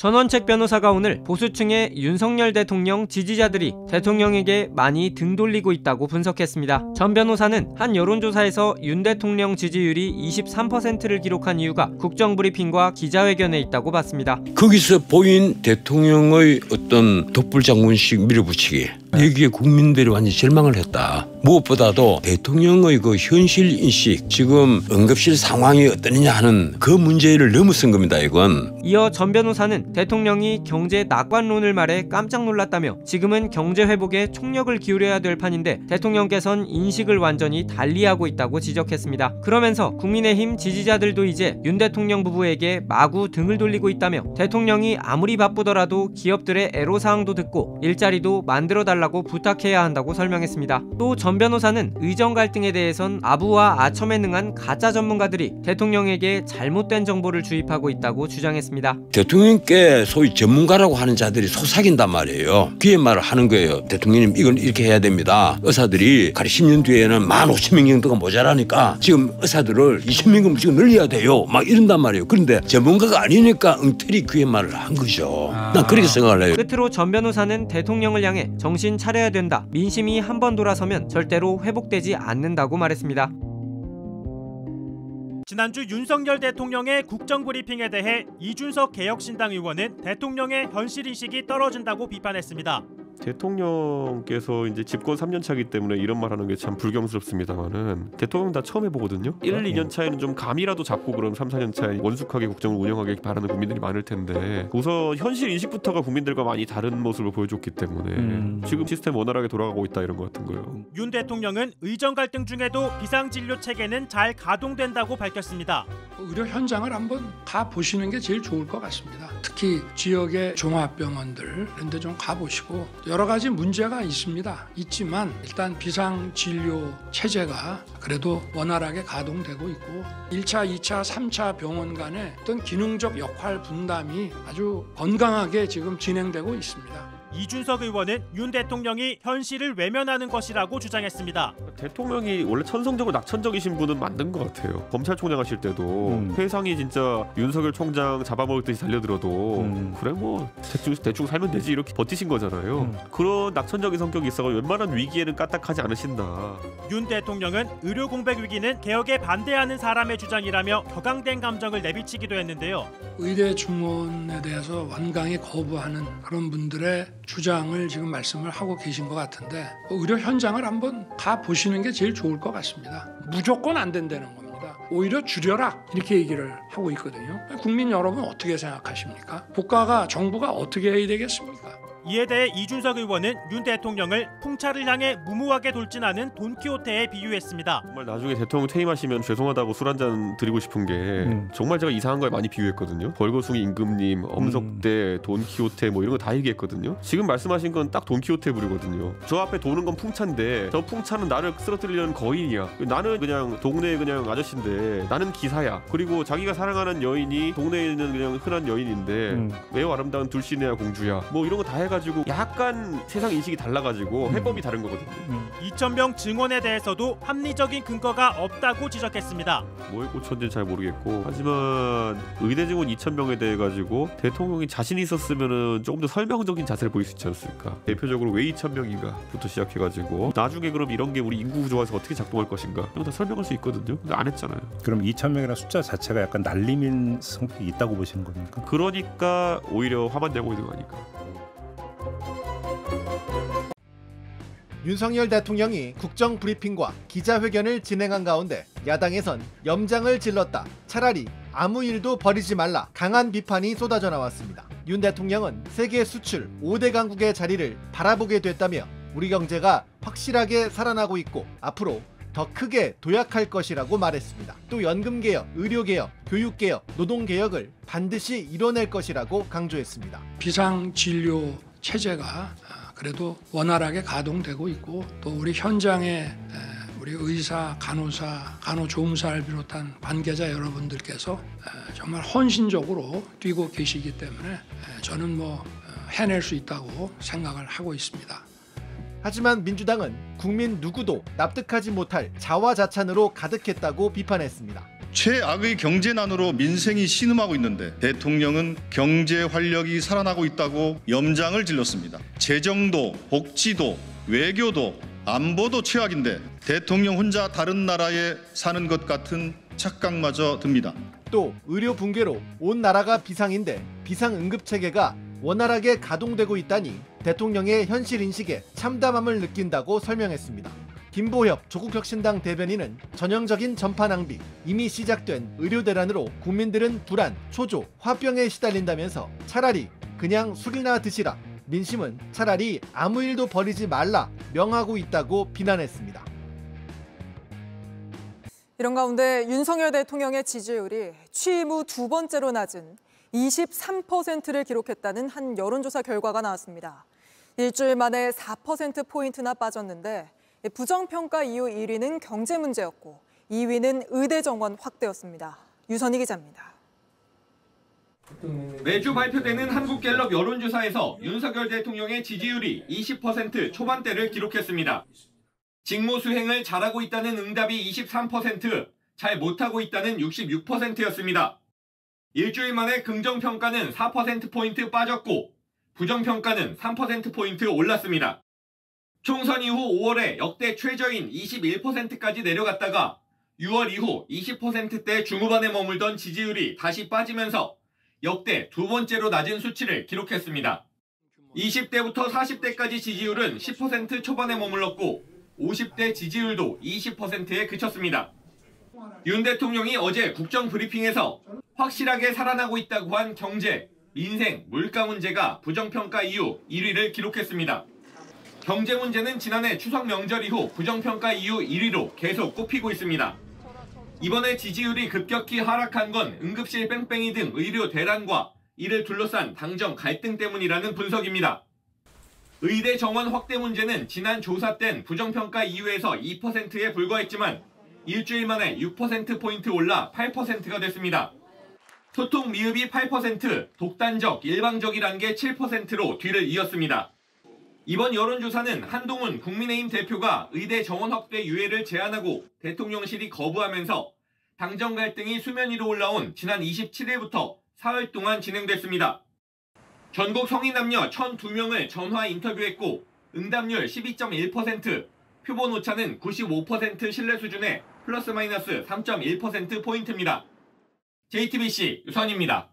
전원책 변호사가 오늘 보수층의 윤석열 대통령 지지자들이 대통령에게 많이 등 돌리고 있다고 분석했습니다. 전 변호사는 한 여론조사에서 윤 대통령 지지율이 23%를 기록한 이유가 국정브리핑과 기자회견에 있다고 봤습니다. 거기서 보인 대통령의 어떤 독불장군식 밀어붙이기, 여기에 국민들이 완전히 절망을 했다. 무엇보다도 대통령의 그 현실인식, 지금 응급실 상황이 어떠느냐 하는 그 문제를 넘어선 겁니다. 이건. 이어 전 변호사는 대통령이 경제 낙관론을 말해 깜짝 놀랐다며 지금은 경제 회복에 총력을 기울여야 될 판인데 대통령께선 인식을 완전히 달리하고 있다고 지적했습니다. 그러면서 국민의힘 지지자들도 이제 윤 대통령 부부에게 마구 등을 돌리고 있다며 대통령이 아무리 바쁘더라도 기업들의 애로사항도 듣고 일자리도 만들어달라고 부탁해야 한다고 설명했습니다. 또 전 변호사는 의정 갈등에 대해선 아부와 아첨에 능한 가짜 전문가들이 대통령에게 잘못된 정보를 주입하고 있다고 주장했습니다. 대통령께 소위 전문가라고 하는 자들이 속삭인단 말이에요. 귀에 말을 하는 거예요. 대통령님 이건 이렇게 해야 됩니다. 의사들이 가리 10년 뒤에는 15,000명 정도가 모자라니까 지금 의사들을 2,000명 지금 늘려야 돼요. 막 이런단 말이에요. 그런데 전문가가 아니니까 엉터리 귀에 말을 한 거죠. 난 그렇게 생각을 해요. 끝으로 전 변호사는 대통령을 향해 정신 차려야 된다. 민심이 한번 돌아서면 절대로 회복되지 않는다고 말했습니다. 지난주 윤석열 대통령의 국정브리핑에 대해 이준석 개혁신당 의원은 대통령의 현실인식이 떨어진다고 비판했습니다. 대통령께서 이제 집권 3년 차기 때문에 이런 말 하는 게 참 불경스럽습니다만은 대통령 다 처음 해보거든요. 1, 2년 차에는 좀 감이라도 잡고 그럼 3, 4년 차에 원숙하게 국정을 운영하길 바라는 국민들이 많을 텐데 우선 현실 인식부터가 국민들과 많이 다른 모습을 보여줬기 때문에 지금 시스템 원활하게 돌아가고 있다 이런 것 같은 거예요. 윤 대통령은 의정 갈등 중에도 비상진료 체계는 잘 가동된다고 밝혔습니다. 의료 현장을 한번 가보시는 게 제일 좋을 것 같습니다. 특히 지역의 종합병원들 이런 데 좀 가보시고 여러 가지 문제가 있지만 일단 비상진료 체제가 그래도 원활하게 가동되고 있고 1차, 2차, 3차 병원 간의 어떤 기능적 역할 분담이 아주 건강하게 지금 진행되고 있습니다. 이준석 의원은 윤 대통령이 현실을 외면하는 것이라고 주장했습니다. 대통령이 원래 천성적으로 낙천적이신 분은 맞는 것 같아요. 검찰총장 하실 때도 회상이 진짜 윤석열 총장 잡아먹을 듯이 달려들어도 그래 뭐 대충 살면 되지 이렇게 버티신 거잖아요. 그런 낙천적인 성격이 있어서 웬만한 위기에는 까딱하지 않으신다. 윤 대통령은 의료 공백 위기는 개혁에 반대하는 사람의 주장이라며 격앙된 감정을 내비치기도 했는데요. 의대 중원에 대해서 완강히 거부하는 그런 분들의 주장을 지금 말씀을 하고 계신 것 같은데 의료 현장을 한번 가보시는 게 제일 좋을 것 같습니다. 무조건 안 된다는 겁니다. 오히려 줄여라 이렇게 얘기를 하고 있거든요. 국민 여러분 어떻게 생각하십니까? 국가가 정부가 어떻게 해야 되겠습니까? 이에 대해 이준석 의원은 윤 대통령을 풍차를 향해 무모하게 돌진하는 돈키호테에 비유했습니다. 정말 나중에 대통령 퇴임하시면 죄송하다고 술 한잔 드리고 싶은 게 정말 제가 이상한 거에 많이 비유했거든요. 벌거숭이 임금님, 엄석대, 돈키호테 뭐 이런 거 다 얘기했거든요. 지금 말씀하신 건 딱 돈키호테 부류거든요. 저 앞에 도는 건 풍차인데 저 풍차는 나를 쓰러뜨리려는 거인이야. 나는 그냥 동네 그냥 아저씨인데 나는 기사야. 그리고 자기가 사랑하는 여인이 동네에 있는 그냥 흔한 여인인데 매우 아름다운 둘신이야 공주야. 뭐 이런 거 다 해가지고 약간 세상 인식이 달라가지고 해법이 다른 거거든요. 2,000명 증원에 대해서도 합리적인 근거가 없다고 지적했습니다. 뭐에 꽂혔는지 잘 모르겠고 하지만 의대 증원 2,000명에 대해 가지고 대통령이 자신이 있었으면은 조금 더 설명적인 자세를 보일 수 있지 않았을까. 대표적으로 왜 2,000명인가부터 시작해가지고 나중에 그럼 이런 게 우리 인구 구조화에서 어떻게 작동할 것인가 이런 거 다 설명할 수 있거든요. 근데 안 했잖아요. 그럼 2,000명이라는 숫자 자체가 약간 날리민 성격이 있다고 보시는 겁니까? 그러니까 오히려 화만 내고 있는 거니까. 윤석열 대통령이 국정 브리핑과 기자회견을 진행한 가운데 야당에선 염장을 질렀다. 차라리 아무 일도 벌이지 말라. 강한 비판이 쏟아져 나왔습니다. 윤 대통령은 세계 수출 5대 강국의 자리를 바라보게 됐다며 우리 경제가 확실하게 살아나고 있고 앞으로 더 크게 도약할 것이라고 말했습니다. 또 연금개혁, 의료개혁, 교육개혁, 노동개혁을 반드시 이뤄낼 것이라고 강조했습니다. 비상진료 체제가 그래도 원활하게 가동되고 있고 또 우리 현장에 우리 의사, 간호사, 간호조무사를 비롯한 관계자 여러분들께서 정말 헌신적으로 뛰고 계시기 때문에 저는 뭐 해낼 수 있다고 생각을 하고 있습니다. 하지만 민주당은 국민 누구도 납득하지 못할 자화자찬으로 가득했다고 비판했습니다. 최악의 경제난으로 민생이 신음하고 있는데 대통령은 경제 활력이 살아나고 있다고 염장을 질렀습니다. 재정도, 복지도, 외교도, 안보도 최악인데 대통령 혼자 다른 나라에 사는 것 같은 착각마저 듭니다. 또 의료 붕괴로 온 나라가 비상인데 비상응급체계가 원활하게 가동되고 있다니 대통령의 현실인식에 참담함을 느낀다고 설명했습니다. 김보협 조국혁신당 대변인은 전형적인 전파 낭비, 이미 시작된 의료대란으로 국민들은 불안, 초조, 화병에 시달린다면서 차라리 그냥 술이나 드시라, 민심은 차라리 아무 일도 벌이지 말라 명하고 있다고 비난했습니다. 이런 가운데 윤석열 대통령의 지지율이 취임 후 두 번째로 낮은 23%를 기록했다는 한 여론조사 결과가 나왔습니다. 일주일 만에 4%포인트나 빠졌는데 부정평가 이후 1위는 경제 문제였고 2위는 의대 정원 확대였습니다. 유선희 기자입니다. 매주 발표되는 한국갤럽 여론조사에서 윤석열 대통령의 지지율이 20% 초반대를 기록했습니다. 직무 수행을 잘하고 있다는 응답이 23%, 잘 못하고 있다는 66%였습니다. 일주일 만에 긍정평가는 4%포인트 빠졌고 부정평가는 3%포인트 올랐습니다. 총선 이후 5월에 역대 최저인 21%까지 내려갔다가 6월 이후 20%대 중후반에 머물던 지지율이 다시 빠지면서 역대 두 번째로 낮은 수치를 기록했습니다. 20대부터 40대까지 지지율은 10% 초반에 머물렀고 50대 지지율도 20%에 그쳤습니다. 윤 대통령이 어제 국정브리핑에서 확실하게 살아나고 있다고 한 경제, 민생, 물가 문제가 부정평가 이후 1위를 기록했습니다. 경제 문제는 지난해 추석 명절 이후 부정평가 이후 1위로 계속 꼽히고 있습니다. 이번에 지지율이 급격히 하락한 건 응급실 뺑뺑이 등 의료 대란과 이를 둘러싼 당정 갈등 때문이라는 분석입니다. 의대 정원 확대 문제는 지난 조사 땐 부정평가 이후에서 2%에 불과했지만 일주일 만에 6%포인트 올라 8%가 됐습니다. 소통 미흡이 8%, 독단적, 일방적이란 게 7%로 뒤를 이었습니다. 이번 여론조사는 한동훈 국민의힘 대표가 의대 정원 확대 유예를 제안하고 대통령실이 거부하면서 당정 갈등이 수면 위로 올라온 지난 27일부터 사흘 동안 진행됐습니다. 전국 성인 남녀 1,002명을 전화 인터뷰했고 응답률 12.1%, 표본 오차는 95% 신뢰 수준의 플러스 마이너스 3.1%포인트입니다. JTBC 유선입니다.